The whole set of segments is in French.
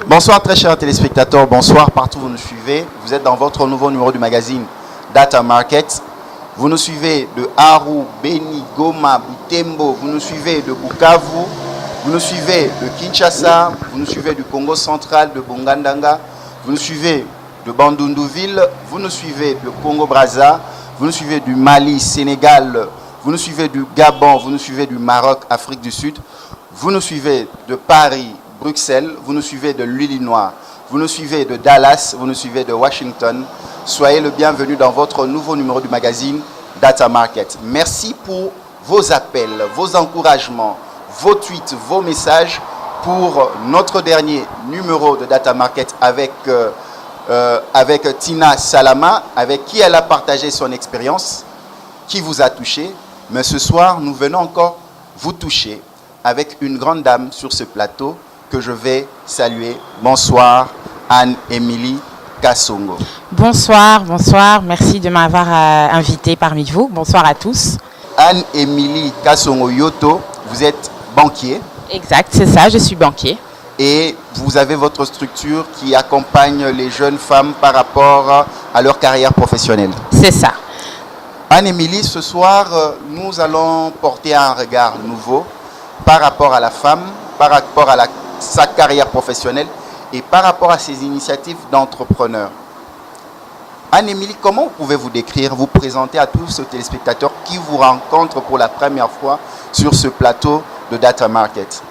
Bonsoir très chers téléspectateurs, bonsoir partout où vous nous suivez. Vous êtes dans votre nouveau numéro du magazine Data Market. Vous nous suivez de Aru, Beni, Goma, Butembo, vous nous suivez de Bukavu, vous nous suivez de Kinshasa, vous nous suivez du Congo central, de Bongandanga, vous nous suivez de Bandundouville, vous nous suivez de Congo-Brazza, vous nous suivez du Mali, Sénégal, vous nous suivez du Gabon, vous nous suivez du Maroc, Afrique du Sud, vous nous suivez de Paris, Bruxelles, vous nous suivez de l'Illinois, vous nous suivez de Dallas, vous nous suivez de Washington. Soyez le bienvenu dans votre nouveau numéro du magazine Data Market. Merci pour vos appels, vos encouragements, vos tweets, vos messages pour notre dernier numéro de Data Market avec Tina Salama, avec qui elle a partagé son expérience, qui vous a touché. Mais ce soir, nous venons encore vous toucher avec une grande dame sur ce plateau que je vais saluer. Bonsoir, Anne-Émilie Kasongo. Bonsoir, bonsoir. Merci de m'avoir invité parmi vous. Bonsoir à tous. Anne-Émilie Kasongo Yoto, vous êtes banquier. Exact, c'est ça, je suis banquier. Et vous avez votre structure qui accompagne les jeunes femmes par rapport à leur carrière professionnelle. C'est ça. Anne-Émilie, ce soir, nous allons porter un regard nouveau par rapport à la femme, par rapport à sa carrière professionnelle et par rapport à ses initiatives d'entrepreneur. Anne-Émilie, comment vous pouvez vous décrire, vous présenter à tous ces téléspectateurs qui vous rencontrent pour la première fois sur ce plateau de Data Market?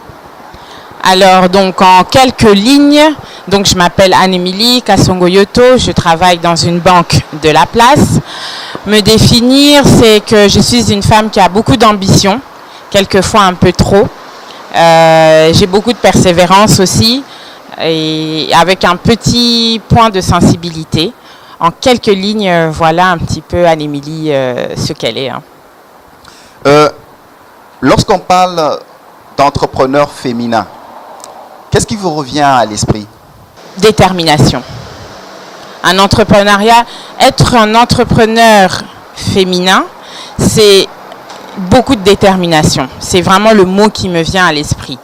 Alors, donc, en quelques lignes, donc, je m'appelle Anne-Émilie Kasongo Yoto, je travaille dans une banque de la place. Me définir, c'est que je suis une femme qui a beaucoup d'ambition, quelquefois un peu trop. J'ai beaucoup de persévérance aussi, et avec un petit point de sensibilité. En quelques lignes, voilà un petit peu Anne-Émilie ce qu'elle est. Lorsqu'on parle d'entrepreneur féminin, qu'est-ce qui vous revient à l'esprit? Détermination. Un entrepreneuriat, être un entrepreneur féminin, c'est beaucoup de détermination. C'est vraiment le mot qui me vient à l'esprit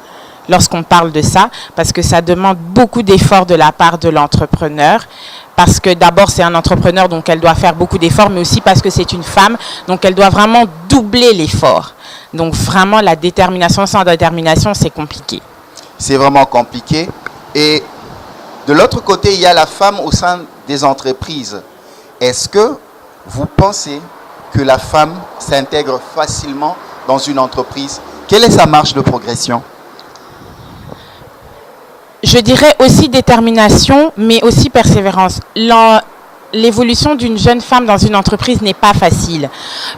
lorsqu'on parle de ça, parce que ça demande beaucoup d'efforts de la part de l'entrepreneur, parce que d'abord c'est un entrepreneur, donc elle doit faire beaucoup d'efforts, mais aussi parce que c'est une femme, donc elle doit vraiment doubler l'effort. Donc vraiment la détermination, sans détermination, c'est compliqué. C'est vraiment compliqué. Et de l'autre côté, il y a la femme au sein des entreprises. Est-ce que vous pensez que la femme s'intègre facilement dans une entreprise? Quelle est sa marge de progression? Je dirais aussi détermination, mais aussi persévérance. L'évolution d'une jeune femme dans une entreprise n'est pas facile,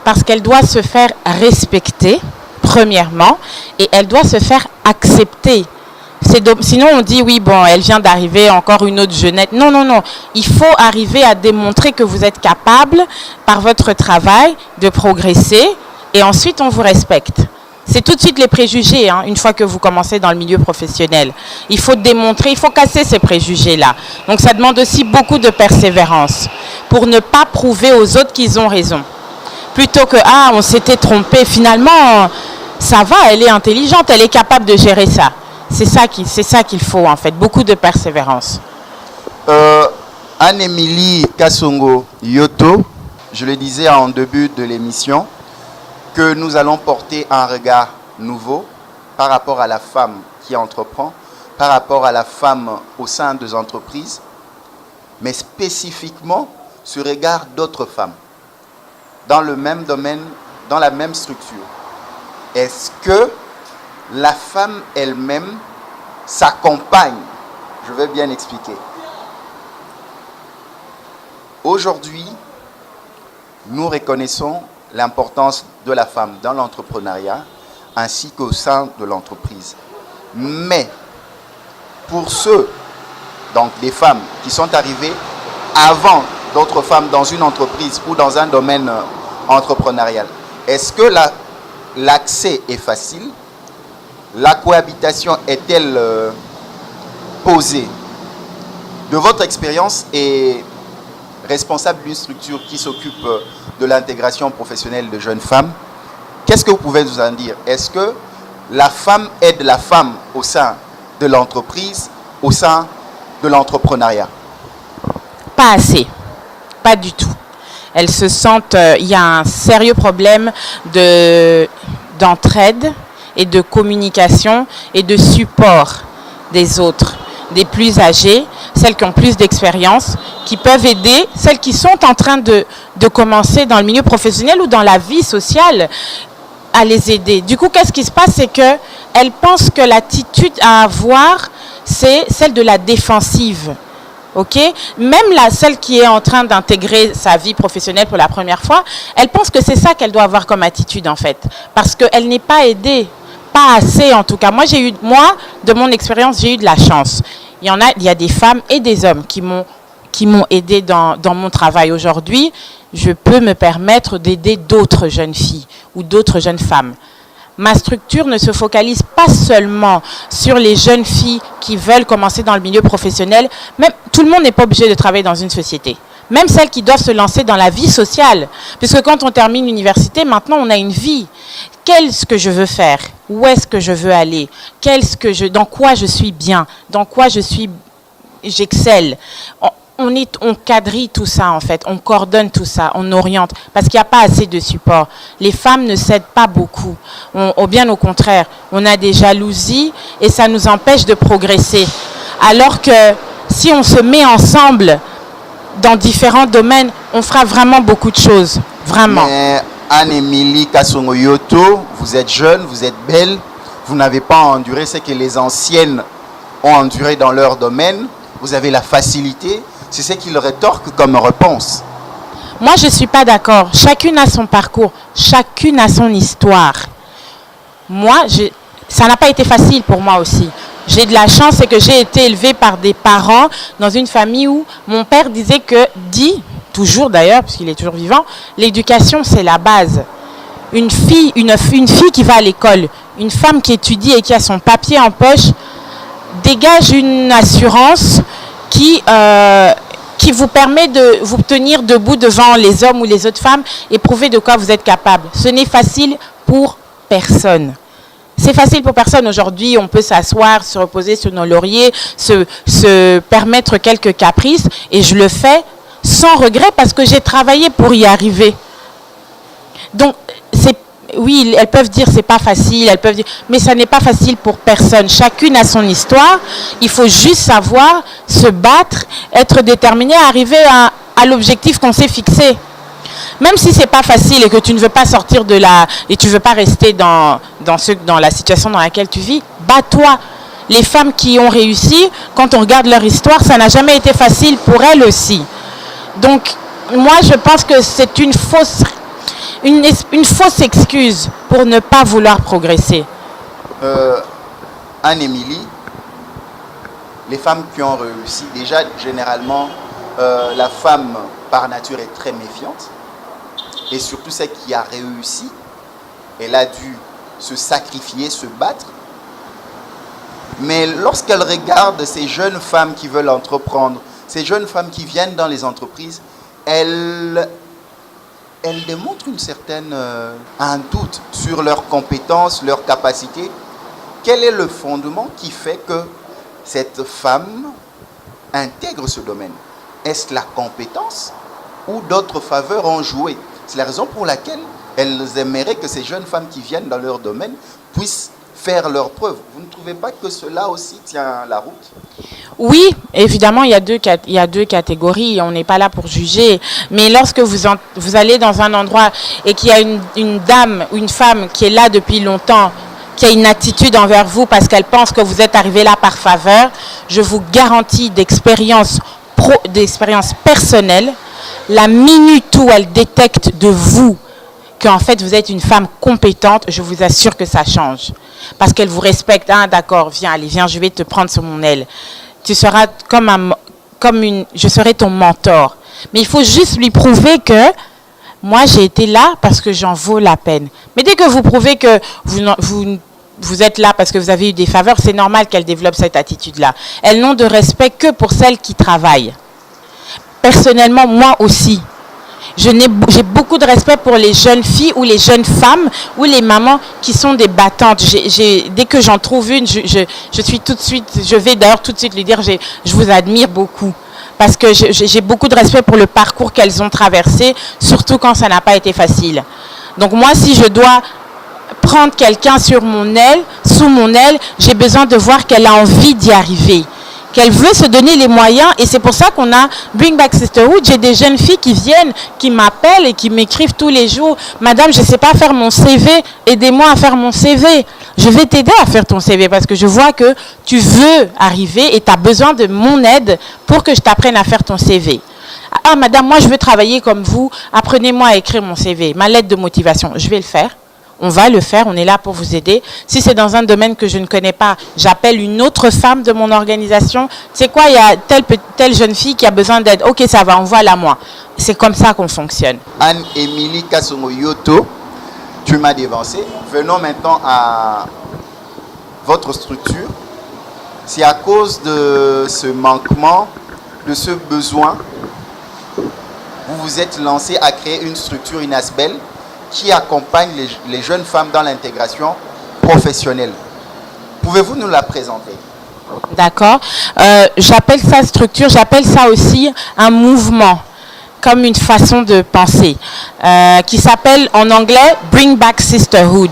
parce qu'elle doit se faire respecter, premièrement, et elle doit se faire accepter. Sinon, on dit, oui, bon, elle vient d'arriver, encore une autre jeunette. Non, non, non. Il faut arriver à démontrer que vous êtes capable, par votre travail, de progresser, et ensuite, on vous respecte. C'est tout de suite les préjugés, hein, une fois que vous commencez dans le milieu professionnel. Il faut démontrer, il faut casser ces préjugés-là. Donc, ça demande aussi beaucoup de persévérance pour ne pas prouver aux autres qu'ils ont raison. Plutôt que, ah, on s'était trompé, finalement, ça va, elle est intelligente, elle est capable de gérer ça. C'est ça qu'il faut, en fait, beaucoup de persévérance. Anne-Émilie Kasongo Yoto, je le disais en début de l'émission, que nous allons porter un regard nouveau par rapport à la femme qui entreprend, par rapport à la femme au sein des entreprises, mais spécifiquement ce regard d'autres femmes, dans le même domaine, dans la même structure. Est-ce que la femme elle-même s'accompagne? Je vais bien expliquer. Aujourd'hui, nous reconnaissons l'importance de la femme dans l'entrepreneuriat ainsi qu'au sein de l'entreprise. Mais pour ceux, donc les femmes qui sont arrivées avant d'autres femmes dans une entreprise ou dans un domaine entrepreneurial, est-ce que l'accès est facile? La cohabitation est-elle posée? De votre expérience et responsable d'une structure qui s'occupe de l'intégration professionnelle de jeunes femmes, qu'est-ce que vous pouvez nous en dire? Est-ce que la femme aide la femme au sein de l'entreprise, au sein de l'entrepreneuriat? Pas assez, pas du tout. Elles se sentent, il y a un sérieux problème d'entraide et de communication et de support des autres, des plus âgées, celles qui ont plus d'expérience, qui peuvent aider celles qui sont en train de commencer dans le milieu professionnel ou dans la vie sociale à les aider. Du coup, qu'est-ce qui se passe? C'est qu'elles pensent que l'attitude à avoir, c'est celle de la défensive. Ok, même celle qui est en train d'intégrer sa vie professionnelle pour la première fois, elle pense que c'est ça qu'elle doit avoir comme attitude en fait, parce qu'elle n'est pas aidée, pas assez en tout cas. Moi, de mon expérience, j'ai eu de la chance. Il y a des femmes et des hommes qui m'ont aidée dans mon travail. Aujourd'hui, je peux me permettre d'aider d'autres jeunes filles ou d'autres jeunes femmes. Ma structure ne se focalise pas seulement sur les jeunes filles qui veulent commencer dans le milieu professionnel. Même, tout le monde n'est pas obligé de travailler dans une société. Même celles qui doivent se lancer dans la vie sociale. Puisque quand on termine l'université, maintenant on a une vie. Qu'est-ce que je veux faire? Où est-ce que je veux aller? Dans quoi je suis bien? Dans quoi j'excelle? On quadrille tout ça en fait, on coordonne tout ça, on oriente, parce qu'il n'y a pas assez de support. Les femmes ne s'aident pas beaucoup, bien au contraire, on a des jalousies et ça nous empêche de progresser. Alors que si on se met ensemble dans différents domaines, on fera vraiment beaucoup de choses, vraiment. Mais Anne-Émilie Kasongo-Yoto, vous êtes jeune, vous êtes belle, vous n'avez pas enduré ce que les anciennes ont enduré dans leur domaine, vous avez la facilité. C'est ce qu'il rétorque comme réponse. Moi, je ne suis pas d'accord. Chacune a son parcours. Chacune a son histoire. Moi, ça n'a pas été facile pour moi aussi. J'ai de la chance, c'est que j'ai été élevée par des parents dans une famille où mon père dit toujours d'ailleurs, puisqu'il est toujours vivant, l'éducation, c'est la base. Une fille qui va à l'école, une femme qui étudie et qui a son papier en poche, dégage une assurance qui vous permet de vous tenir debout devant les hommes ou les autres femmes et prouver de quoi vous êtes capable. Ce n'est facile pour personne. C'est facile pour personne. Aujourd'hui, on peut s'asseoir, se reposer sur nos lauriers, se permettre quelques caprices, et je le fais sans regret parce que j'ai travaillé pour y arriver. Donc, oui, elles peuvent dire c'est pas facile, mais ça n'est pas facile pour personne. Chacune a son histoire. Il faut juste savoir se battre, être déterminé à arriver à l'objectif qu'on s'est fixé. Même si c'est pas facile et que tu ne veux pas sortir et tu veux pas rester dans la situation dans laquelle tu vis, bats-toi. Les femmes qui ont réussi, quand on regarde leur histoire, ça n'a jamais été facile pour elles aussi. Donc, moi, je pense que c'est une fausse excuse pour ne pas vouloir progresser. Anne-Émilie, les femmes qui ont réussi, déjà, généralement, la femme, par nature, est très méfiante. Et surtout, celle qui a réussi, elle a dû se sacrifier, se battre. Mais lorsqu'elle regarde ces jeunes femmes qui veulent entreprendre, ces jeunes femmes qui viennent dans les entreprises, elle démontre un doute sur leurs compétences, leurs capacités. Quel est le fondement qui fait que cette femme intègre ce domaine? Est-ce la compétence ou d'autres faveurs ont joué? C'est la raison pour laquelle elles aimeraient que ces jeunes femmes qui viennent dans leur domaine puissent faire leurs preuves. Vous ne trouvez pas que cela aussi tient la route? Oui, évidemment, il y a deux catégories. On n'est pas là pour juger. Mais lorsque vous allez dans un endroit et qu'il y a une dame ou une femme qui est là depuis longtemps, qui a une attitude envers vous parce qu'elle pense que vous êtes arrivé là par faveur, je vous garantis d'expérience personnelle, la minute où elle détecte de vous qu'en fait vous êtes une femme compétente, je vous assure que ça change. Parce qu'elle vous respecte. Ah d'accord, viens, je vais te prendre sur mon aile. Tu seras je serai ton mentor. Mais il faut juste lui prouver que moi j'ai été là parce que j'en vaux la peine. Mais dès que vous prouvez que vous êtes là parce que vous avez eu des faveurs, c'est normal qu'elle développe cette attitude-là. Elles n'ont de respect que pour celles qui travaillent. Personnellement, moi aussi. J'ai beaucoup de respect pour les jeunes filles ou les jeunes femmes ou les mamans qui sont des battantes. Dès que j'en trouve une, je suis tout de suite, je vais d'ailleurs tout de suite lui dire, je vous admire beaucoup. Parce que j'ai beaucoup de respect pour le parcours qu'elles ont traversé, surtout quand ça n'a pas été facile. Donc moi, si je dois prendre quelqu'un sous mon aile, j'ai besoin de voir qu'elle a envie d'y arriver, qu'elle veut se donner les moyens. Et c'est pour ça qu'on a Bring Back Sisterhood. J'ai des jeunes filles qui viennent, qui m'appellent et qui m'écrivent tous les jours. Madame, je ne sais pas faire mon CV, aidez-moi à faire mon CV. Je vais t'aider à faire ton CV parce que je vois que tu veux arriver et tu as besoin de mon aide pour que je t'apprenne à faire ton CV. Ah, madame, moi je veux travailler comme vous, apprenez-moi à écrire mon CV, ma lettre de motivation. Je vais le faire. On va le faire, on est là pour vous aider. Si c'est dans un domaine que je ne connais pas, j'appelle une autre femme de mon organisation. C'est quoi, il y a telle jeune fille qui a besoin d'aide. Ok, ça va, envoie-la moi. C'est comme ça qu'on fonctionne. Anne-Émilie Kasongo-Yoto, tu m'as dévancé. Venons maintenant à votre structure. C'est à cause de ce manquement, de ce besoin, vous vous êtes lancé à créer une structure INASBEL qui accompagne les jeunes femmes dans l'intégration professionnelle. Pouvez-vous nous la présenter? D'accord. J'appelle ça structure, j'appelle ça aussi un mouvement, comme une façon de penser, qui s'appelle en anglais Bring Back Sisterhood.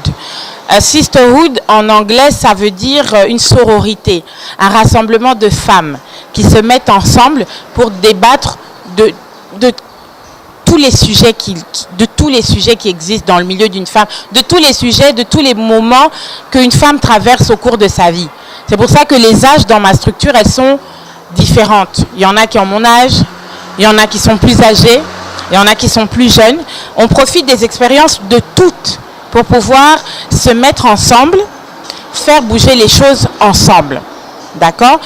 Sisterhood, en anglais, ça veut dire une sororité, un rassemblement de femmes qui se mettent ensemble pour débattre de tous les sujets qui existent dans le milieu d'une femme, de tous les sujets, de tous les moments qu'une femme traverse au cours de sa vie. C'est pour ça que les âges dans ma structure, elles sont différentes. Il y en a qui ont mon âge, il y en a qui sont plus âgés, il y en a qui sont plus jeunes. On profite des expériences de toutes pour pouvoir se mettre ensemble, faire bouger les choses ensemble. D'accord ?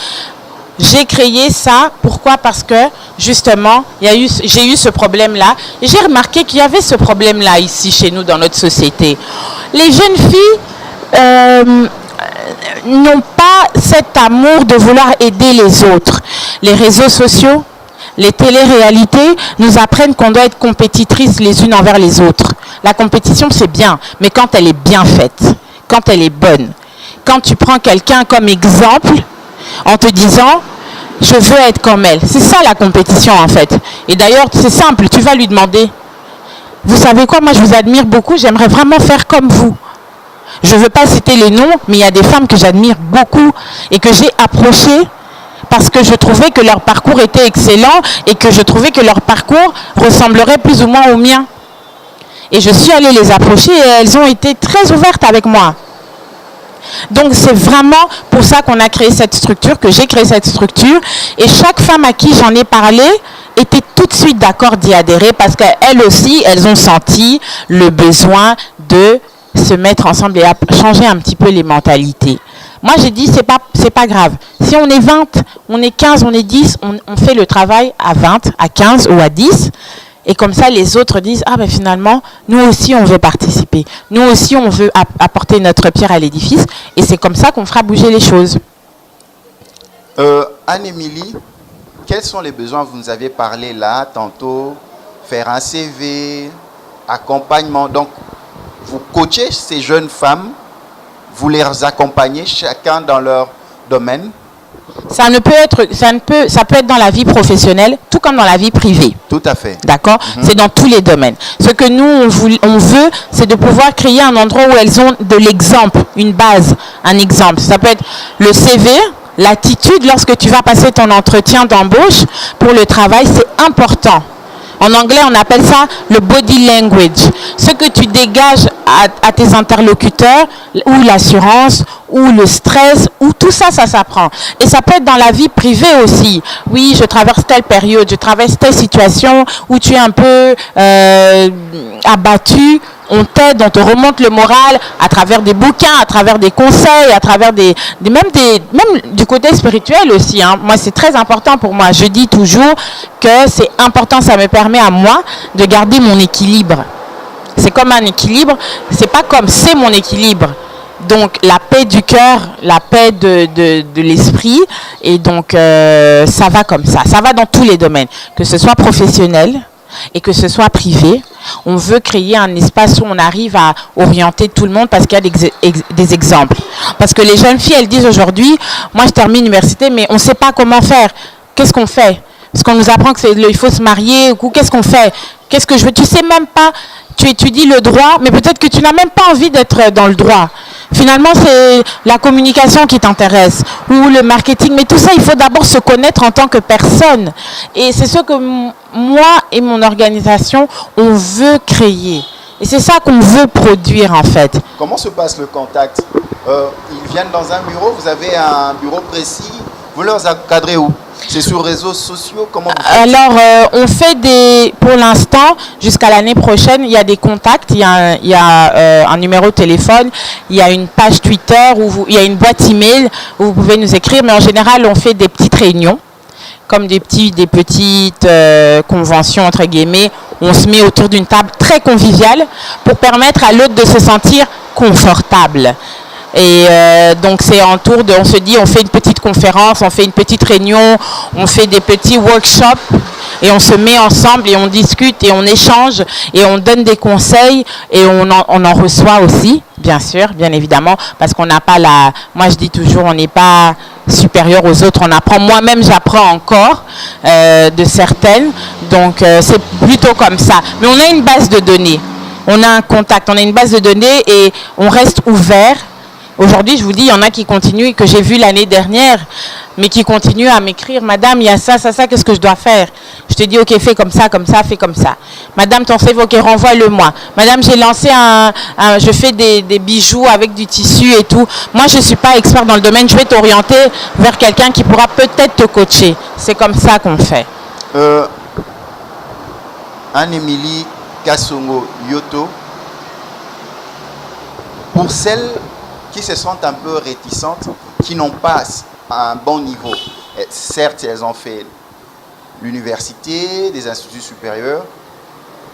J'ai créé ça, pourquoi? Parce que justement, j'ai eu ce problème-là. Et j'ai remarqué qu'il y avait ce problème-là ici chez nous dans notre société. Les jeunes filles n'ont pas cet amour de vouloir aider les autres. Les réseaux sociaux, les téléréalités nous apprennent qu'on doit être compétitrices les unes envers les autres. La compétition, c'est bien, mais quand elle est bien faite, quand elle est bonne, quand tu prends quelqu'un comme exemple, en te disant, je veux être comme elle. C'est ça la compétition en fait. Et d'ailleurs, c'est simple, tu vas lui demander, vous savez quoi, moi je vous admire beaucoup, j'aimerais vraiment faire comme vous. Je ne veux pas citer les noms, mais il y a des femmes que j'admire beaucoup et que j'ai approchées parce que je trouvais que leur parcours était excellent et que je trouvais que leur parcours ressemblerait plus ou moins au mien. Et je suis allée les approcher et elles ont été très ouvertes avec moi. Donc c'est vraiment pour ça qu'on a créé cette structure, que j'ai créé cette structure. Et chaque femme à qui j'en ai parlé était tout de suite d'accord d'y adhérer parce qu'elles aussi, elles ont senti le besoin de se mettre ensemble et à changer un petit peu les mentalités. Moi j'ai dit c'est pas grave. Si on est 20, on est 15, on est 10, on fait le travail à 20, à 15 ou à 10. Et comme ça, les autres disent, ah ben finalement, nous aussi, on veut participer. Nous aussi, on veut apporter notre pierre à l'édifice. Et c'est comme ça qu'on fera bouger les choses. Anne-Émilie, quels sont les besoins? Vous nous avez parlé là, tantôt, faire un CV, accompagnement. Donc, vous coachez ces jeunes femmes, vous les accompagnez chacun dans leur domaine. Ça peut être dans la vie professionnelle, tout comme dans la vie privée. Tout à fait. D'accord? C'est dans tous les domaines. Ce que nous, on veut, c'est de pouvoir créer un endroit où elles ont de l'exemple, une base, un exemple. Ça peut être le CV, l'attitude lorsque tu vas passer ton entretien d'embauche pour le travail, c'est important. En anglais, on appelle ça le body language. Ce que tu dégages à tes interlocuteurs, ou l'assurance, ou le stress, ou tout ça, ça s'apprend. Et ça peut être dans la vie privée aussi. Oui, je traverse telle période, je traverse telle situation où tu es un peu abattu. On t'aide, on te remonte le moral à travers des bouquins, à travers des conseils, à travers même du côté spirituel aussi. Hein. Moi, c'est très important pour moi. Je dis toujours que c'est important, ça me permet à moi de garder mon équilibre. C'est comme un équilibre, c'est pas comme c'est mon équilibre. Donc, la paix du cœur, la paix de l'esprit, et donc ça va comme ça. Ça va dans tous les domaines, que ce soit professionnel, et que ce soit privé. On veut créer un espace où on arrive à orienter tout le monde parce qu'il y a des exemples. Parce que les jeunes filles, elles disent aujourd'hui, moi je termine l'université, mais on ne sait pas comment faire. Qu'est-ce qu'on fait? Parce qu'on nous apprend qu'il faut se marier, ou qu'est-ce qu'on fait? Qu'est-ce que je veux? Tu sais même pas, tu étudies le droit, mais peut-être que tu n'as même pas envie d'être dans le droit. Finalement, c'est la communication qui t'intéresse, ou le marketing. Mais tout ça, il faut d'abord se connaître en tant que personne. Et c'est ce que moi et mon organisation, on veut créer. Et c'est ça qu'on veut produire, en fait. Comment se passe le contact? Ils viennent dans un bureau, vous avez un bureau précis, vous leur encadrez où? C'est sur les réseaux sociaux? Comment vous faites? Alors, on fait pour l'instant, jusqu'à l'année prochaine, il y a des contacts, il y a un numéro de téléphone, il y a une page Twitter, il y a une boîte email où vous pouvez nous écrire, mais en général, on fait des petites réunions, comme des petites conventions, entre guillemets. On se met autour d'une table très conviviale pour permettre à l'autre de se sentir confortable. Et donc c'est en tour de, on se dit, on fait une petite conférence, on fait une petite réunion, on fait des petits workshops et on se met ensemble et on discute et on échange et on donne des conseils et on en reçoit aussi, bien sûr, bien évidemment, parce qu'on n'a pas moi je dis toujours, on n'est pas supérieur aux autres, on apprend, moi-même j'apprends encore de certaines, donc c'est plutôt comme ça. Mais on a une base de données, on a un contact, on a une base de données et on reste ouvert. Aujourd'hui, je vous dis, il y en a qui continuent, que j'ai vu l'année dernière, mais qui continuent à m'écrire, Madame, il y a ça, qu'est-ce que je dois faire? Je te dis, ok, fais comme ça, fais comme ça. Madame, ton CV, ok, renvoie-le-moi. Madame, j'ai lancé je fais des bijoux avec du tissu et tout. Moi, je ne suis pas expert dans le domaine, je vais t'orienter vers quelqu'un qui pourra peut-être te coacher. C'est comme ça qu'on fait. Anne-Émilie Kassongo Yoto, pour celles qui se sentent un peu réticentes, qui n'ont pas un bon niveau. Et certes, elles ont fait l'université, des instituts supérieurs.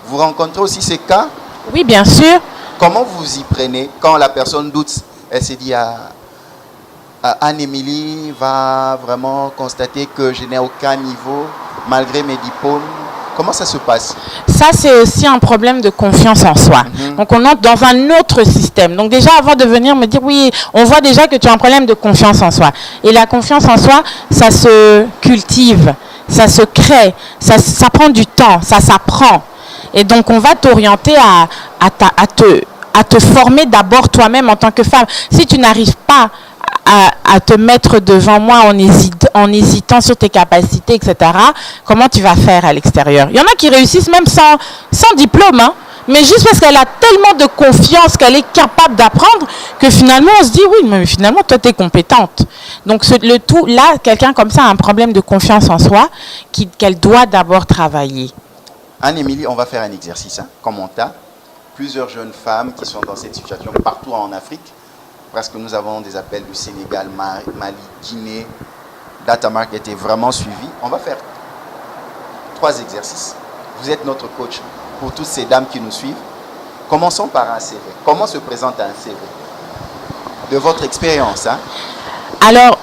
Vous rencontrez aussi ces cas? Oui, bien sûr. Comment vous y prenez quand la personne doute? Elle se dit, Anne-Émilie va vraiment constater que je n'ai aucun niveau malgré mes diplômes. Comment ça se passe? Ça, c'est aussi un problème de confiance en soi. Donc, on entre dans un autre système. Donc, déjà, avant de venir me dire, oui, on voit déjà que tu as un problème de confiance en soi. Et la confiance en soi, ça se cultive, ça se crée, ça prend du temps, ça s'apprend. Et donc, on va t'orienter à te former d'abord toi-même en tant que femme. Si tu n'arrives pas à te mettre devant moi en hésitant sur tes capacités, etc., comment tu vas faire à l'extérieur? Il y en a qui réussissent même sans diplôme, hein, mais juste parce qu'elle a tellement de confiance qu'elle est capable d'apprendre que finalement on se dit, oui, mais finalement toi tu es compétente. Donc le tout, là, quelqu'un comme ça a un problème de confiance en soi qu'elle doit d'abord travailler. Anne-Émilie, on va faire un exercice, hein, comme on t'a. Plusieurs jeunes femmes qui sont dans cette situation partout en Afrique, parce que nous avons des appels du Sénégal, Mali, Guinée. Data Market est vraiment suivi. On va faire 3 exercices. Vous êtes notre coach pour toutes ces dames qui nous suivent. Commençons par un CV. Comment se présente un CV? De votre expérience, hein? Alors,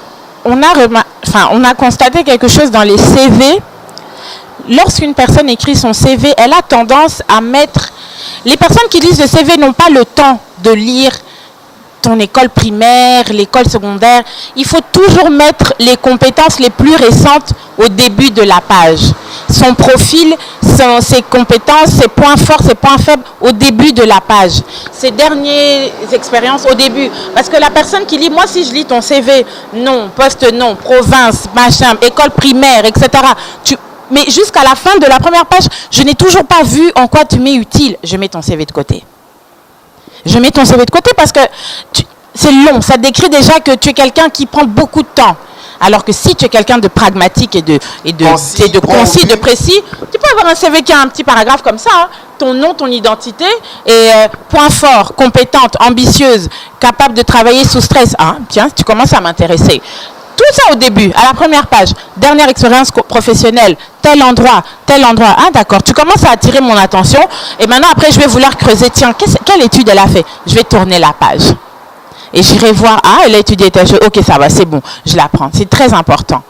on a constaté quelque chose dans les CV. Lorsqu'une personne écrit son CV, elle a tendance à mettre... Les personnes qui lisent le CV n'ont pas le temps de lire ton école primaire, l'école secondaire. Il faut toujours mettre les compétences les plus récentes au début de la page. Son profil, ses compétences, ses points forts, ses points faibles au début de la page. Ses dernières expériences au début. Parce que la personne qui lit, moi si je lis ton CV, nom, poste nom, province, machin, école primaire, etc. Mais jusqu'à la fin de la première page, je n'ai toujours pas vu en quoi tu m'es utile. Je mets ton CV de côté. Je mets ton CV de côté parce que c'est long. Ça décrit déjà que tu es quelqu'un qui prend beaucoup de temps. Alors que si tu es quelqu'un de pragmatique et de concis, de précis, tu peux avoir un CV qui a un petit paragraphe comme ça. Hein. Ton nom, ton identité et point fort, compétente, ambitieuse, capable de travailler sous stress. Ah, tiens, tu commences à m'intéresser. Tout ça au début, à la première page. Dernière expérience professionnelle, tel endroit. Ah d'accord, tu commences à attirer mon attention. Et maintenant, après, je vais vouloir creuser. Tiens, quelle étude elle a fait? Je vais tourner la page. Et j'irai voir, elle a étudié tel jeu. Ok, ça va, c'est bon, je la prends. C'est très important.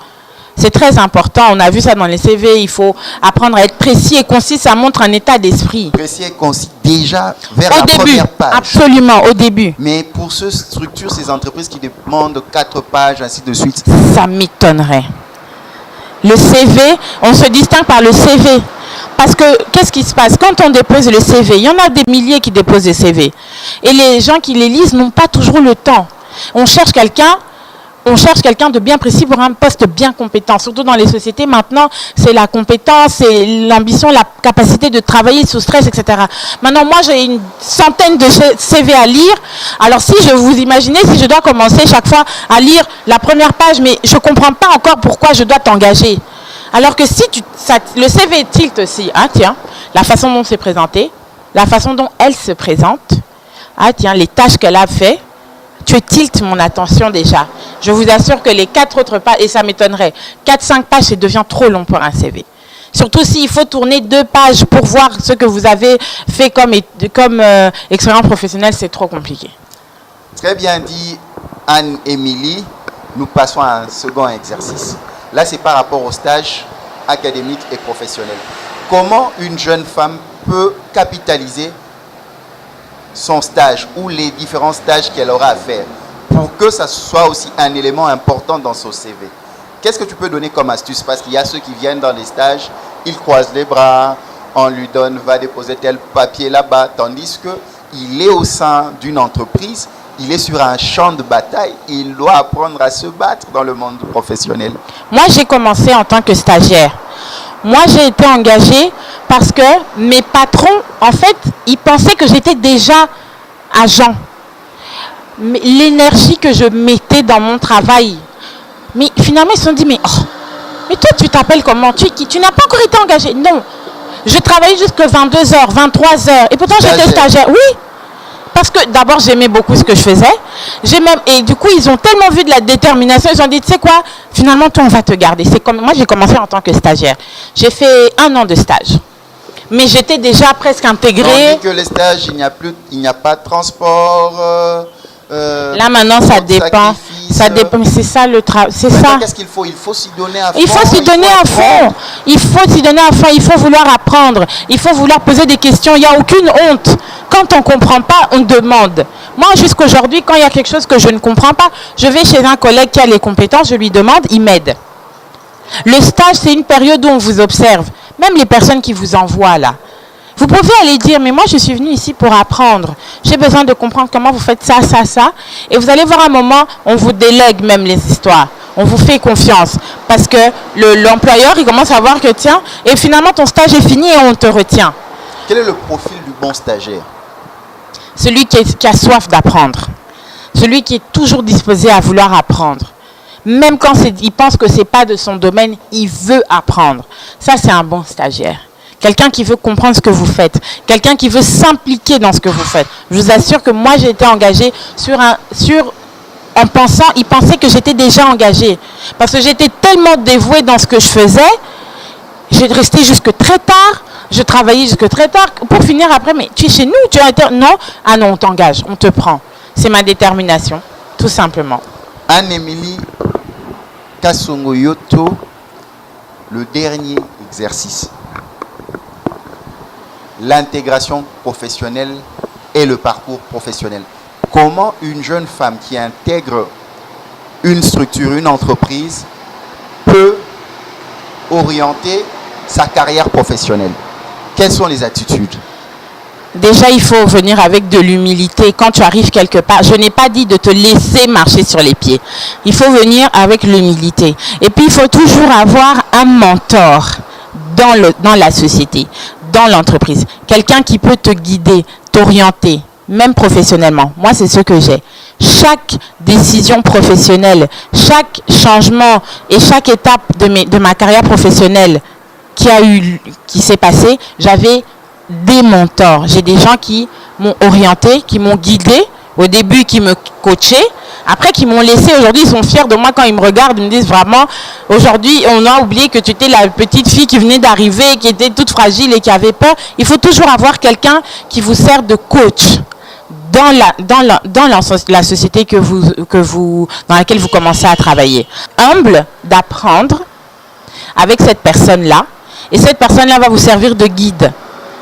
C'est très important. On a vu ça dans les CV. Il faut apprendre à être précis et concis. Ça montre un état d'esprit. Précis et concis déjà vers Au la début, première page. absolument, au début. Mais pour ce structure, ces entreprises qui demandent 4 pages, ainsi de suite. Ça m'étonnerait. Le CV, on se distingue par le CV. Parce que, qu'est-ce qui se passe? Quand on dépose le CV, il y en a des milliers qui déposent des CV. Et les gens qui les lisent n'ont pas toujours le temps. On cherche quelqu'un de bien précis pour un poste bien compétent. Surtout dans les sociétés, maintenant, c'est la compétence, c'est l'ambition, la capacité de travailler sous stress, etc. Maintenant, moi, j'ai une centaine de CV à lire. Alors, si je vous imaginez, si je dois commencer chaque fois à lire la première page, mais je ne comprends pas encore pourquoi je dois t'engager. Alors que si le CV tilt aussi, ah tiens, la façon dont c'est présenté, la façon dont elle se présente, ah tiens, les tâches qu'elle a fait, tu tiltes mon attention déjà. Je vous assure que les 4 autres pages, et ça m'étonnerait, 4-5 pages, ça devient trop long pour un CV. Surtout s'il faut tourner 2 pages pour voir ce que vous avez fait comme expérience professionnelle, c'est trop compliqué. Très bien dit, Anne-Émilie. Nous passons à un second exercice. Là, c'est par rapport au stage académique et professionnel. Comment une jeune femme peut capitaliser son stage ou les différents stages qu'elle aura à faire pour que ça soit aussi un élément important dans son CV? Qu'est-ce que tu peux donner comme astuce? Parce qu'il y a ceux qui viennent dans les stages, ils croisent les bras, on lui donne, va déposer tel papier là-bas, tandis qu'il est au sein d'une entreprise, il est sur un champ de bataille, il doit apprendre à se battre dans le monde professionnel. Moi, j'ai commencé en tant que stagiaire. Moi, j'ai été engagée parce que mes patrons, en fait, ils pensaient que j'étais déjà agent. L'énergie que je mettais dans mon travail. Mais finalement, ils se sont dit, mais toi, tu t'appelles comment? Tu n'as pas encore été engagé? Non. Je travaillais jusqu'à 22h, 23h. Et pourtant, j'étais stagiaire. Oui. Parce que d'abord, j'aimais beaucoup ce que je faisais. Et du coup, ils ont tellement vu de la détermination. Ils ont dit, tu sais quoi, finalement, toi, on va te garder. Moi, j'ai commencé en tant que stagiaire. J'ai fait 1 an de stage. Mais j'étais déjà presque intégrée. On dit que les stages, il n'y a pas de transport. Là, maintenant, ça dépend. Ça dépend. C'est ça le travail. C'est ça. Qu'est-ce qu'il faut? Il faut s'y donner à fond. Il faut s'y donner à fond. Il faut s'y donner à fond. Il faut vouloir apprendre. Il faut vouloir poser des questions. Il n'y a aucune honte. Quand on ne comprend pas, on demande. Moi, jusqu'aujourd'hui, quand il y a quelque chose que je ne comprends pas, je vais chez un collègue qui a les compétences, je lui demande, il m'aide. Le stage, c'est une période où on vous observe. Même les personnes qui vous envoient là. Vous pouvez aller dire, mais moi, je suis venue ici pour apprendre. J'ai besoin de comprendre comment vous faites ça, ça, ça. Et vous allez voir un moment, on vous délègue même les histoires. On vous fait confiance. Parce que l'employeur, il commence à voir que, tiens, et finalement, ton stage est fini et on te retient. Quel est le profil du bon stagiaire? Celui qui a soif d'apprendre. Celui qui est toujours disposé à vouloir apprendre. Même quand il pense que ce n'est pas de son domaine, il veut apprendre. Ça, c'est un bon stagiaire. Quelqu'un qui veut comprendre ce que vous faites. Quelqu'un qui veut s'impliquer dans ce que vous faites. Je vous assure que moi, j'ai été engagée en pensant, il pensait que j'étais déjà engagée. Parce que j'étais tellement dévouée dans ce que je faisais, j'ai resté jusque très tard. Je travaillais jusque très tard pour finir après. Mais tu es chez nous, tu as été... Non, ah non, on t'engage, on te prend. C'est ma détermination, tout simplement. Anne-Émilie Kassongo-Yoto, le dernier exercice. L'intégration professionnelle et le parcours professionnel. Comment une jeune femme qui intègre une structure, une entreprise, peut orienter sa carrière professionnelle? Quelles sont les attitudes? Déjà, il faut venir avec de l'humilité. Quand tu arrives quelque part, je n'ai pas dit de te laisser marcher sur les pieds. Il faut venir avec l'humilité. Et puis, il faut toujours avoir un mentor dans la société, dans l'entreprise. Quelqu'un qui peut te guider, t'orienter, même professionnellement. Moi, c'est ce que j'ai. Chaque décision professionnelle, chaque changement et chaque étape de ma carrière professionnelle qui s'est passée, j'avais des mentors. J'ai des gens qui m'ont orienté, qui m'ont guidé, au début qui me coachaient, après qui m'ont laissé. Aujourd'hui, ils sont fiers de moi quand ils me regardent, ils me disent vraiment, aujourd'hui, on a oublié que tu étais la petite fille qui venait d'arriver, qui était toute fragile et qui avait peur. Il faut toujours avoir quelqu'un qui vous sert de coach dans la société dans laquelle vous commencez à travailler. Humble d'apprendre, avec cette personne-là. Et cette personne-là va vous servir de guide.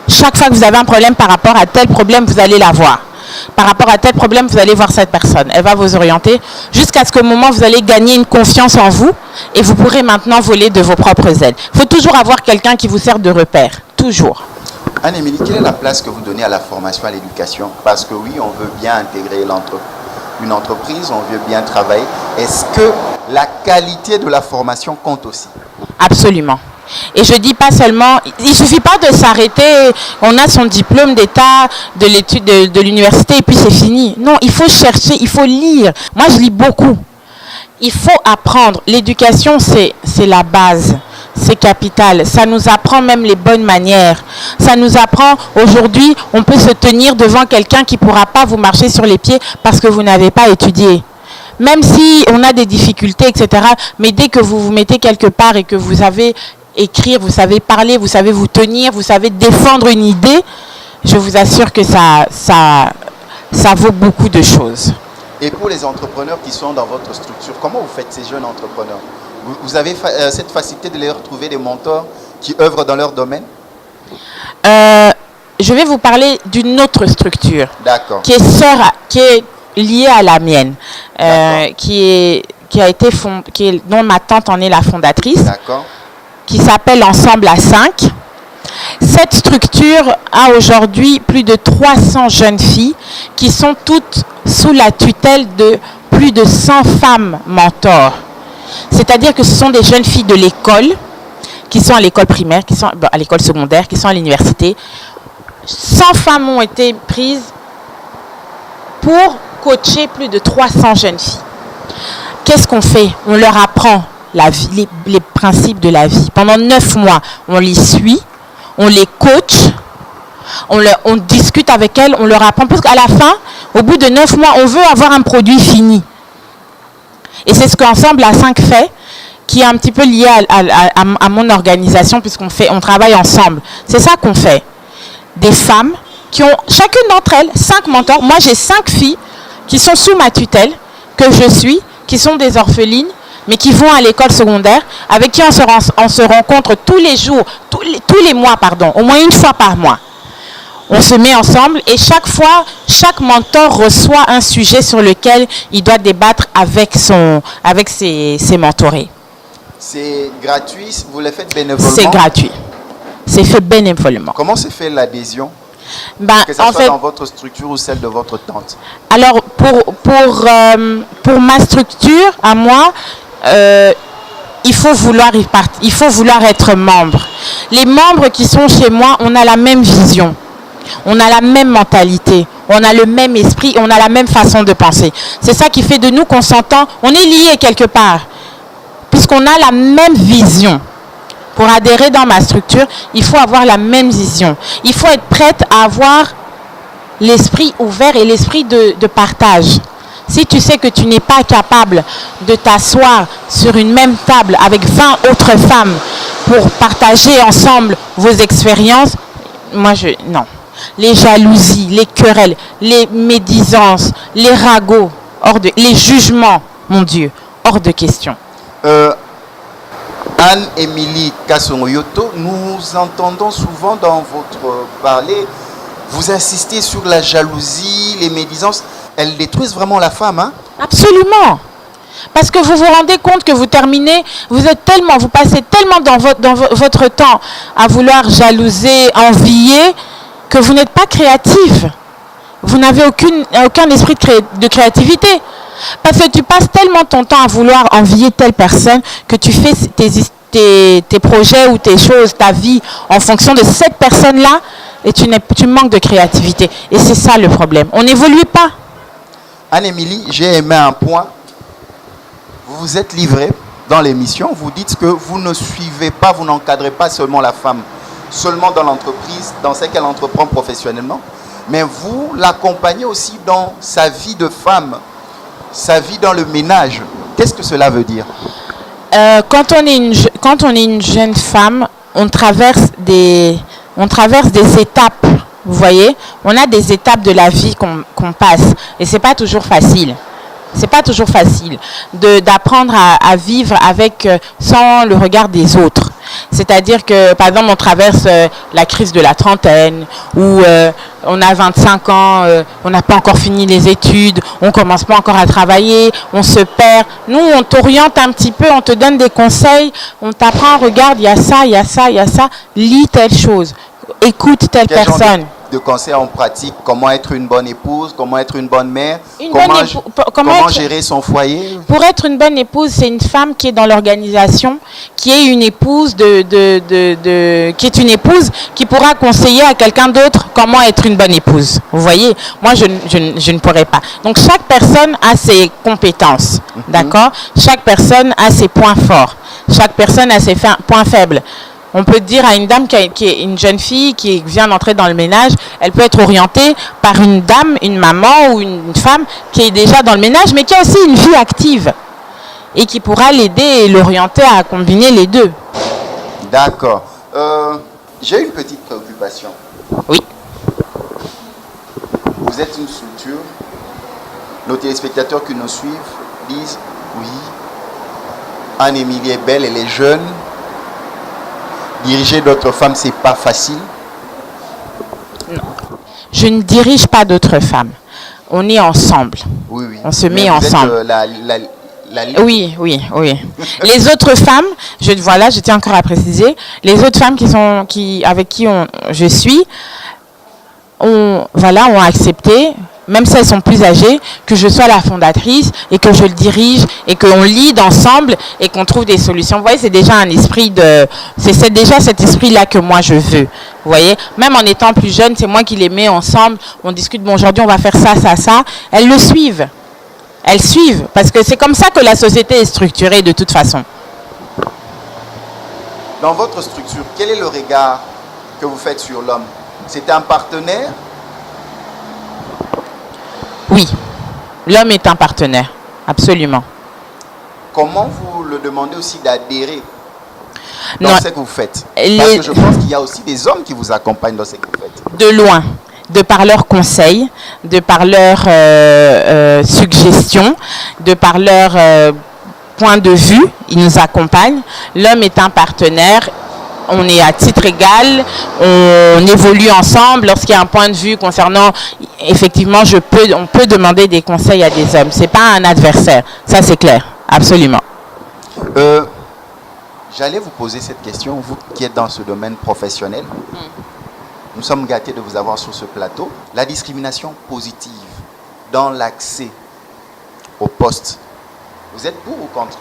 Chaque fois que vous avez un problème par rapport à tel problème, vous allez la voir. Par rapport à tel problème, vous allez voir cette personne. Elle va vous orienter jusqu'à ce qu'au moment où vous allez gagner une confiance en vous et vous pourrez maintenant voler de vos propres ailes. Il faut toujours avoir quelqu'un qui vous sert de repère. Toujours. Anne-Émilie, quelle est la place que vous donnez à la formation, à l'éducation? Parce que oui, on veut bien intégrer une entreprise, on veut bien travailler. Est-ce que la qualité de la formation compte aussi? Absolument. Et je dis pas seulement, il suffit pas de s'arrêter, on a son diplôme d'état de l'étude de l'université et puis c'est fini. Non, il faut chercher, il faut lire. Moi, je lis beaucoup. Il faut apprendre. L'éducation, c'est la base. C'est capital. Ça nous apprend même les bonnes manières. Ça nous apprend, aujourd'hui, on peut se tenir devant quelqu'un qui ne pourra pas vous marcher sur les pieds parce que vous n'avez pas étudié. Même si on a des difficultés, etc. Mais dès que vous vous mettez quelque part et que vous savez écrire, vous savez parler, vous savez vous tenir, vous savez défendre une idée, je vous assure que ça vaut beaucoup de choses. Et pour les entrepreneurs qui sont dans votre structure, comment vous faites ces jeunes entrepreneurs? Vous avez cette facilité de leur trouver des mentors qui œuvrent dans leur domaine? Je vais vous parler d'une autre structure. D'accord. Qui est liée à la mienne, dont ma tante en est la fondatrice. D'accord. Qui s'appelle Ensemble à 5. Cette structure a aujourd'hui plus de 300 jeunes filles qui sont toutes sous la tutelle de plus de 100 femmes mentors. C'est-à-dire que ce sont des jeunes filles de l'école, qui sont à l'école primaire, qui sont à l'école secondaire, qui sont à l'université. 100 femmes ont été prises pour coacher plus de 300 jeunes filles. Qu'est-ce qu'on fait? On leur apprend la vie, les principes de la vie. Pendant 9 mois, on les suit, on les coach, on discute avec elles, on leur apprend. Parce qu'à la fin, au bout de 9 mois, on veut avoir un produit fini. Et c'est ce qu'Ensemble à 5 fait, qui est un petit peu lié à mon organisation, on travaille ensemble. C'est ça qu'on fait. Des femmes qui ont, chacune d'entre elles, 5 mentors. Moi, j'ai 5 filles qui sont sous ma tutelle, que je suis, qui sont des orphelines, mais qui vont à l'école secondaire, avec qui on se rencontre tous les jours, tous les mois, au moins une fois par mois. On se met ensemble et chaque fois, chaque mentor reçoit un sujet sur lequel il doit débattre avec ses mentorés. C'est gratuit, vous le faites bénévolement? C'est gratuit. C'est fait bénévolement. Comment se fait l'adhésion? Que ce soit dans votre structure ou celle de votre tante? Alors, pour ma structure, à moi, il faut vouloir être membre. Les membres qui sont chez moi, on a la même vision, on a la même mentalité, on a le même esprit, on a la même façon de penser. C'est ça qui fait de nous qu'on s'entend, on est liés quelque part, puisqu'on a la même vision. Pour adhérer dans ma structure, il faut avoir la même vision. Il faut être prête à avoir l'esprit ouvert et l'esprit de partage. Si tu sais que tu n'es pas capable de t'asseoir sur une même table avec 20 autres femmes pour partager ensemble vos expériences, non. Les jalousies, les querelles, les médisances, les ragots, les jugements, mon Dieu, hors de question. Anne-Émilie Kassongoyoto, nous entendons souvent dans votre parler, vous insistez sur la jalousie, les médisances. Elles détruisent vraiment la femme, hein? Absolument. Parce que vous vous rendez compte que vous passez tellement dans votre temps à vouloir jalouser, envier, que vous n'êtes pas créatif. Vous n'avez aucun esprit de créativité. Parce que tu passes tellement ton temps à vouloir envier telle personne que tu fais tes projets ou tes choses, ta vie, en fonction de cette personne-là, et tu manques de créativité. Et c'est ça le problème. On n'évolue pas. Anne-Émilie, j'ai aimé un point. Vous vous êtes livré dans l'émission. Vous dites que vous ne suivez pas, vous n'encadrez pas seulement la femme, seulement dans l'entreprise, dans ce qu'elle entreprend professionnellement, mais vous l'accompagnez aussi dans sa vie de femme, sa vie dans le ménage. Qu'est-ce que cela veut dire? Quand on est une jeune femme, on traverse des étapes. Vous voyez, on a des étapes de la vie qu'on passe et c'est pas toujours facile. C'est pas toujours facile d'apprendre à vivre avec sans le regard des autres. C'est-à-dire que, par exemple, on traverse la crise de la trentaine, où on a 25 ans, on n'a pas encore fini les études, on commence pas encore à travailler, on se perd. Nous, on t'oriente un petit peu, on te donne des conseils, on t'apprend, regarde, il y a ça, il y a ça, il y a ça, lis telle chose, écoute telle personne. De conseils en pratique, comment être une bonne épouse, comment être une bonne mère, comment gérer son foyer. Pour être une bonne épouse, c'est une femme qui est dans l'organisation, qui est une épouse qui pourra conseiller à quelqu'un d'autre comment être une bonne épouse. Vous voyez, moi je ne pourrais pas. Donc chaque personne a ses compétences, d'accord? Chaque personne a ses points forts, chaque personne a ses points faibles. On peut dire à une dame qui est une jeune fille qui vient d'entrer dans le ménage, elle peut être orientée par une dame, une maman ou une femme qui est déjà dans le ménage, mais qui a aussi une vie active et qui pourra l'aider et l'orienter à combiner les deux. D'accord. J'ai une petite préoccupation. Oui. Vous êtes une structure. Nos téléspectateurs qui nous suivent disent oui, Anne-Émilie est belle, elle est jeune. Diriger d'autres femmes, c'est pas facile. Non. Je ne dirige pas d'autres femmes. On est ensemble. Oui, oui. On se met ensemble. Oui. Les autres femmes, je tiens encore à préciser, les autres femmes avec qui je suis, ont accepté, même si elles sont plus âgées, que je sois la fondatrice et que je le dirige et qu'on lead ensemble et qu'on trouve des solutions. Vous voyez, c'est déjà c'est déjà cet esprit-là que moi je veux. Vous voyez, même en étant plus jeune, c'est moi qui les mets ensemble. On discute, bon, aujourd'hui on va faire ça, ça, ça. Elles le suivent. Elles suivent parce que c'est comme ça que la société est structurée de toute façon. Dans votre structure, quel est le regard que vous faites sur l'homme? C'est un partenaire? Oui, l'homme est un partenaire, absolument. Comment vous le demandez aussi d'adhérer dans ce que vous faites? Parce que je pense qu'il y a aussi des hommes qui vous accompagnent dans ce que vous faites. De loin, de par leurs conseils, de par leurs suggestions, de par leur point de vue, ils nous accompagnent. L'homme est un partenaire. On est à titre égal, on évolue ensemble. Lorsqu'il y a un point de vue concernant, effectivement, on peut demander des conseils à des hommes. C'est pas un adversaire, ça c'est clair, absolument. J'allais vous poser cette question, vous qui êtes dans ce domaine professionnel. Nous sommes gâtés de vous avoir sur ce plateau. La discrimination positive dans l'accès au poste, vous êtes pour ou contre?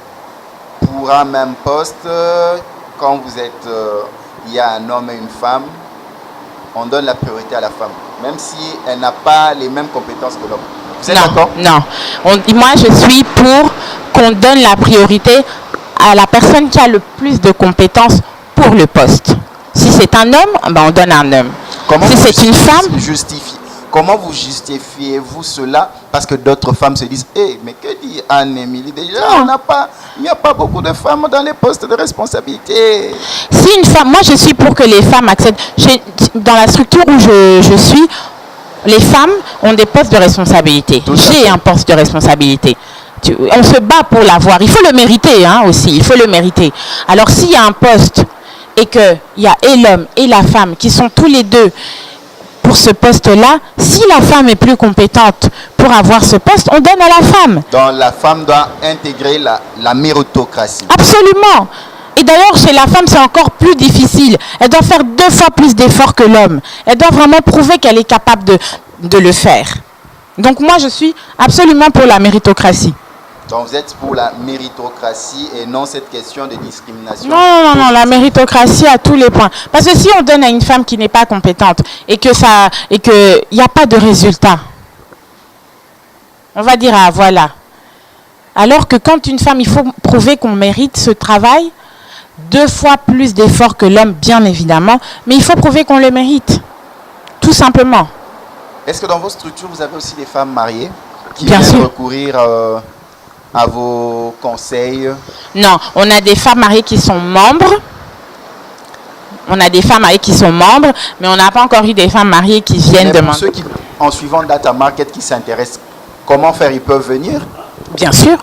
Pour un même poste, quand vous êtes, il y a un homme et une femme, on donne la priorité à la femme, même si elle n'a pas les mêmes compétences que l'homme. Vous êtes d'accord? Non. Moi, je suis pour qu'on donne la priorité à la personne qui a le plus de compétences pour le poste. Si c'est un homme, ben on donne un homme. Si c'est une femme... Comment vous justifiez-vous cela? Parce que d'autres femmes se disent, mais que dit Anne-Émilie? Déjà, il n'y a pas beaucoup de femmes dans les postes de responsabilité. Si une femme, moi je suis pour que les femmes acceptent. Dans la structure où je suis, les femmes ont des postes de responsabilité. J'ai un poste de responsabilité. On se bat pour l'avoir. Il faut le mériter aussi. Il faut le mériter. Alors s'il y a un poste et qu'il y a et l'homme et la femme qui sont tous les deux pour ce poste-là, si la femme est plus compétente pour avoir ce poste, on donne à la femme. Donc la femme doit intégrer la méritocratie. Absolument. Et d'ailleurs, chez la femme, c'est encore plus difficile. Elle doit faire 2 fois plus d'efforts que l'homme. Elle doit vraiment prouver qu'elle est capable de le faire. Donc moi, je suis absolument pour la méritocratie. Donc vous êtes pour la méritocratie et non cette question de discrimination? Non, la méritocratie à tous les points. Parce que si on donne à une femme qui n'est pas compétente et qu'il n'y a pas de résultat, on va dire, voilà. Alors que quand une femme, il faut prouver qu'on mérite ce travail, 2 fois plus d'efforts que l'homme, bien évidemment, mais il faut prouver qu'on le mérite, tout simplement. Est-ce que dans vos structures, vous avez aussi des femmes mariées qui Bien viennent sûr. recourir à vos conseils? Non, on a des femmes mariées qui sont membres. On a des femmes mariées qui sont membres, mais on n'a pas encore eu des femmes mariées qui viennent demander. Pour ceux qui, en suivant Data Market, qui s'intéressent, comment faire? Ils peuvent venir? Bien sûr,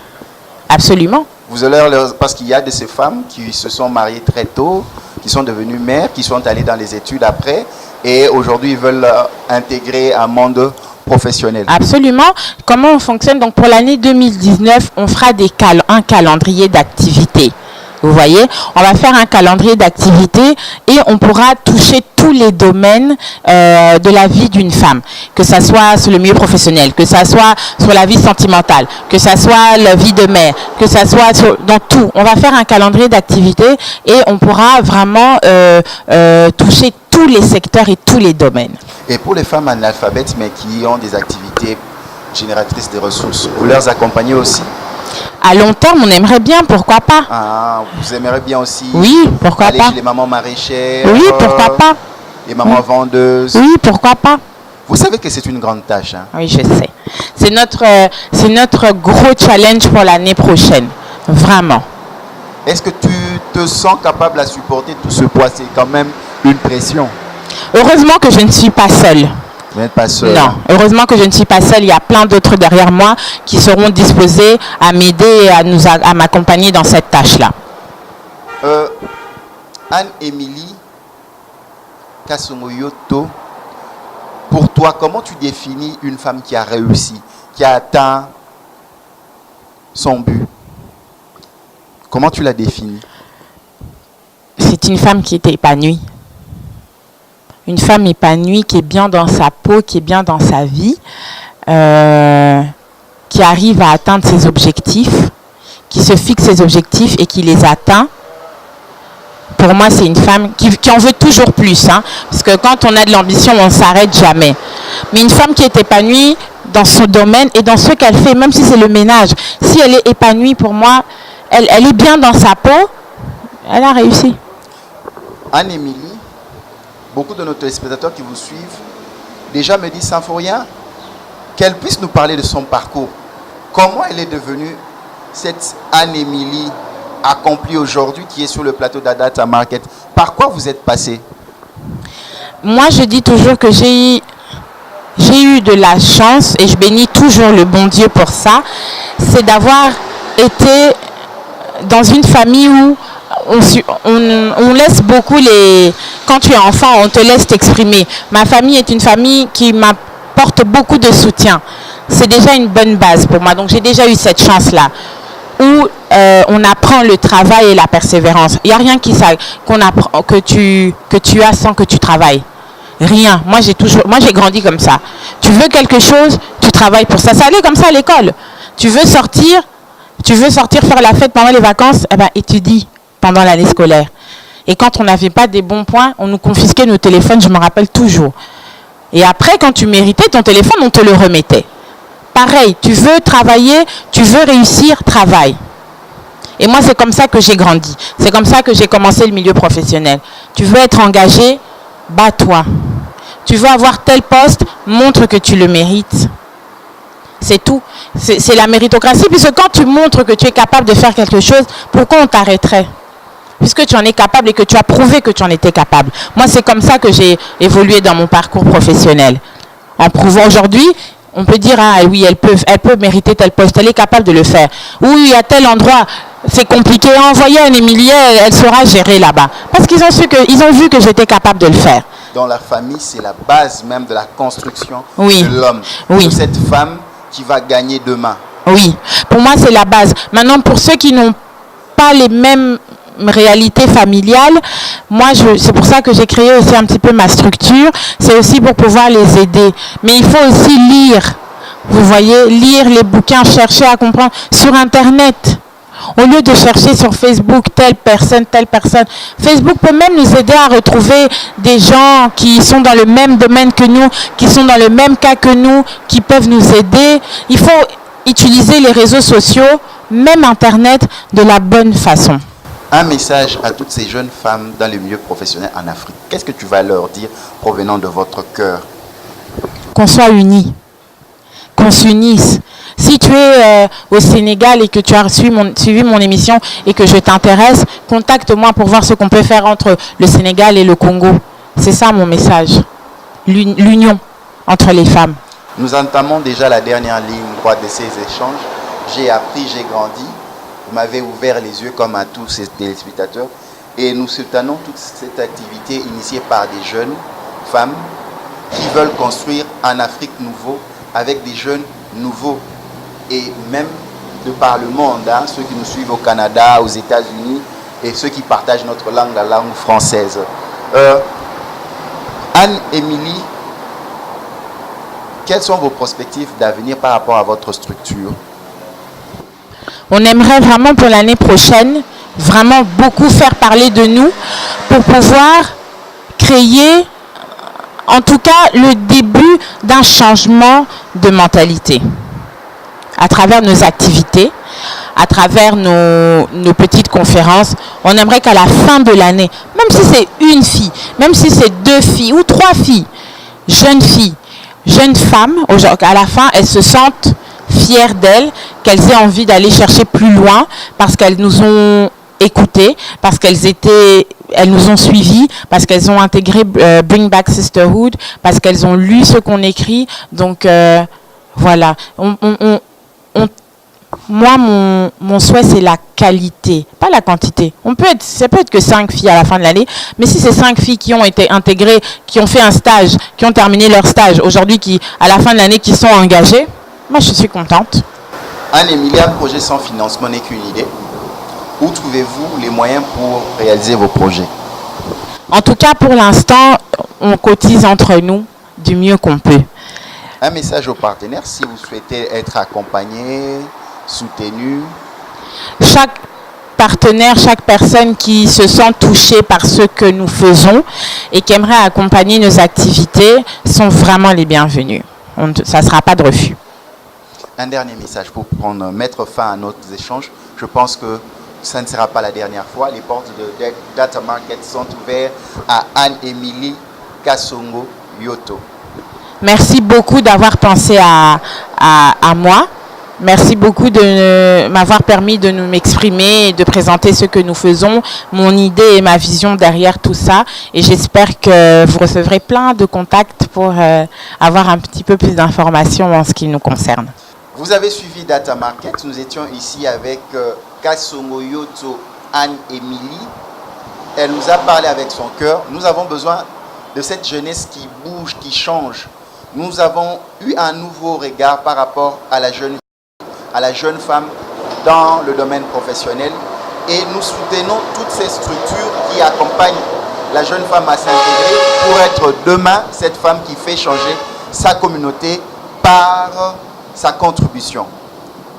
absolument. Vous allez parce qu'il y a de ces femmes qui se sont mariées très tôt, qui sont devenues mères, qui sont allées dans les études après, et aujourd'hui ils veulent intégrer un monde professionnel. Absolument. Comment on fonctionne? Donc pour l'année 2019, on fera un calendrier d'activités. Vous voyez, on va faire un calendrier d'activités et on pourra toucher tous les domaines de la vie d'une femme, que ça soit sur le milieu professionnel, que ça soit sur la vie sentimentale, que ça soit la vie de mère, que ça soit dans tout. On va faire un calendrier d'activités et on pourra vraiment toucher tous les secteurs et tous les domaines. Et pour les femmes analphabètes mais qui ont des activités génératrices de ressources, vous leur accompagnez aussi? À long terme, on aimerait bien, pourquoi pas? Ah, vous aimeriez bien aussi oui, pourquoi aller pas? chez les mamans maraîchères? Oui, pourquoi pas? Les mamans vendeuses? Oui, pourquoi pas? Vous savez que c'est une grande tâche. Hein? Oui, je sais. C'est notre gros challenge pour l'année prochaine. Vraiment. Est-ce que tu te sens capable à supporter tout ce poids? C'est quand même une pression. Heureusement que je ne suis pas seule. Vous n'êtes pas seule. Non, heureusement que je ne suis pas seule. Il y a plein d'autres derrière moi qui seront disposés à m'aider et à m'accompagner dans cette tâche-là. Anne-Émilie Kasongoyoto, pour toi, comment tu définis une femme qui a réussi, qui a atteint son but? Comment tu la définis? C'est une femme qui est épanouie. Une femme épanouie qui est bien dans sa peau, qui est bien dans sa vie, qui arrive à atteindre ses objectifs, qui se fixe ses objectifs et qui les atteint. Pour moi, c'est une femme qui en veut toujours plus. Hein, parce que quand on a de l'ambition, on ne s'arrête jamais. Mais une femme qui est épanouie dans son domaine et dans ce qu'elle fait, même si c'est le ménage, si elle est épanouie, pour moi, elle est bien dans sa peau, elle a réussi. Anne-Émilie, beaucoup de nos téléspectateurs qui vous suivent déjà me disent sans faut rien qu'elle puisse nous parler de son parcours. Comment elle est devenue cette Anne-Émilie accomplie aujourd'hui qui est sur le plateau d'Adata Market? Par quoi vous êtes passée? Moi, je dis toujours que j'ai eu de la chance et je bénis toujours le bon Dieu pour ça. C'est d'avoir été dans une famille où on laisse beaucoup quand tu es enfant, on te laisse t'exprimer. Ma famille est une famille qui m'apporte beaucoup de soutien. C'est déjà une bonne base pour moi. Donc j'ai déjà eu cette chance-là où on apprend le travail et la persévérance. Il n'y a rien qu'on apprend, que tu as sans que tu travailles. Rien. Moi j'ai grandi comme ça. Tu veux quelque chose, tu travailles pour ça. Ça allait comme ça à l'école. Tu veux sortir faire la fête pendant les vacances, eh ben étudie pendant l'année scolaire. Et quand on n'avait pas des bons points, on nous confisquait nos téléphones, je me rappelle toujours. Et après, quand tu méritais ton téléphone, on te le remettait. Pareil, tu veux travailler, tu veux réussir, travaille. Et moi, c'est comme ça que j'ai grandi. C'est comme ça que j'ai commencé le milieu professionnel. Tu veux être engagé, bats-toi. Tu veux avoir tel poste, montre que tu le mérites. C'est tout. C'est la méritocratie, puisque quand tu montres que tu es capable de faire quelque chose, pourquoi on t'arrêterait? Puisque tu en es capable et que tu as prouvé que tu en étais capable. Moi, c'est comme ça que j'ai évolué dans mon parcours professionnel. En prouvant aujourd'hui, on peut dire, ah oui, elle peut mériter tel poste, elle est capable de le faire. Oui, à tel endroit, c'est compliqué. Envoyer un Émilie, elle saura gérer là-bas. Parce qu'ils ont vu que j'étais capable de le faire. Dans la famille, c'est la base même de la construction oui. de l'homme. Oui. De cette femme qui va gagner demain. Oui, pour moi, c'est la base. Maintenant, pour ceux qui n'ont pas les mêmes réalité familiale, moi c'est pour ça que j'ai créé aussi un petit peu ma structure, c'est aussi pour pouvoir les aider, mais il faut aussi lire, vous voyez, lire les bouquins, chercher à comprendre sur internet au lieu de chercher sur Facebook telle personne. Facebook peut même nous aider à retrouver des gens qui sont dans le même domaine que nous, qui sont dans le même cas que nous, qui peuvent nous aider. Il faut utiliser les réseaux sociaux, même internet, de la bonne façon. Un message à toutes ces jeunes femmes dans le milieu professionnel en Afrique. Qu'est-ce que tu vas leur dire provenant de votre cœur? Qu'on soit unis, qu'on s'unisse. Si tu es au Sénégal et que tu as suivi mon émission et que je t'intéresse, contacte-moi pour voir ce qu'on peut faire entre le Sénégal et le Congo. C'est ça mon message. L'union entre les femmes. Nous entamons déjà la dernière ligne droite de ces échanges. j'ai appris, j'ai grandi. Vous m'avez ouvert les yeux comme à tous ces téléspectateurs. Et nous soutenons toute cette activité initiée par des jeunes femmes qui veulent construire un Afrique nouveau avec des jeunes nouveaux. Et même de par le monde, hein, ceux qui nous suivent au Canada, aux États-Unis et ceux qui partagent notre langue, la langue française. Anne-Émilie, quelles sont vos perspectives d'avenir par rapport à votre structure? On aimerait vraiment pour l'année prochaine, vraiment beaucoup faire parler de nous pour pouvoir créer, en tout cas, le début d'un changement de mentalité à travers nos activités, à travers nos petites conférences. On aimerait qu'à la fin de l'année, même si c'est une fille, même si c'est 2 filles ou 3 filles, jeunes femmes, à la fin, elles se sentent fières d'elles, qu'elles aient envie d'aller chercher plus loin parce qu'elles nous ont écoutés, parce elles nous ont suivis, parce qu'elles ont intégré Bring Back Sisterhood, parce qu'elles ont lu ce qu'on écrit. Donc voilà. Moi, mon souhait, c'est la qualité, pas la quantité. Ça peut être que 5 filles à la fin de l'année, mais si c'est 5 filles qui ont été intégrées, qui ont fait un stage, qui ont terminé leur stage, aujourd'hui, qui, à la fin de l'année, qui sont engagées, moi, je suis contente. Anne-Émilie, un projet sans financement n'est qu'une idée. Où trouvez-vous les moyens pour réaliser vos projets? En tout cas, pour l'instant, on cotise entre nous du mieux qu'on peut. Un message aux partenaires si vous souhaitez être accompagné, soutenu. Chaque partenaire, chaque personne qui se sent touchée par ce que nous faisons et qui aimerait accompagner nos activités sont vraiment les bienvenus. Ça ne sera pas de refus. Un dernier message pour mettre fin à notre échange. Je pense que ça ne sera pas la dernière fois. Les portes de Data Market sont ouvertes à Anne-Émilie Kassongo Yoto. Merci beaucoup d'avoir pensé à moi. Merci beaucoup de m'avoir permis de m'exprimer et de présenter ce que nous faisons, mon idée et ma vision derrière tout ça. Et j'espère que vous recevrez plein de contacts pour avoir un petit peu plus d'informations en ce qui nous concerne. Vous avez suivi Data Market. Nous étions ici avec Kassongo Yoto Anne-Émilie. Elle nous a parlé avec son cœur. Nous avons besoin de cette jeunesse qui bouge, qui change. Nous avons eu un nouveau regard par rapport à la jeune femme dans le domaine professionnel et nous soutenons toutes ces structures qui accompagnent la jeune femme à s'intégrer pour être demain cette femme qui fait changer sa communauté par sa contribution.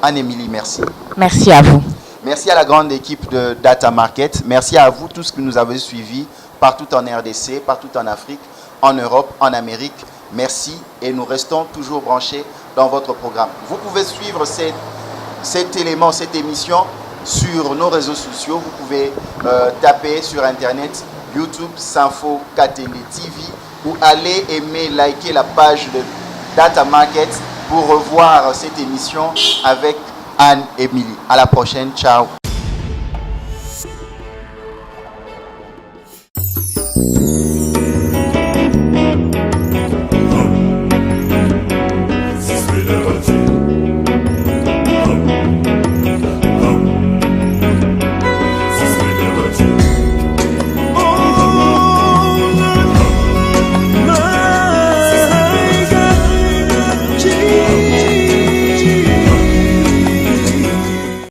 Anne-Émilie, merci. Merci à vous. Merci à la grande équipe de Data Market. Merci à vous tous que nous avez suivis partout en RDC, partout en Afrique, en Europe, en Amérique. Merci et nous restons toujours branchés dans votre programme. Vous pouvez suivre cet élément, cette émission sur nos réseaux sociaux. Vous pouvez taper sur Internet YouTube Sinfo Katende TV ou aller aimer, liker la page de Data Market pour revoir cette émission avec Anne-Émilie. À la prochaine. Ciao.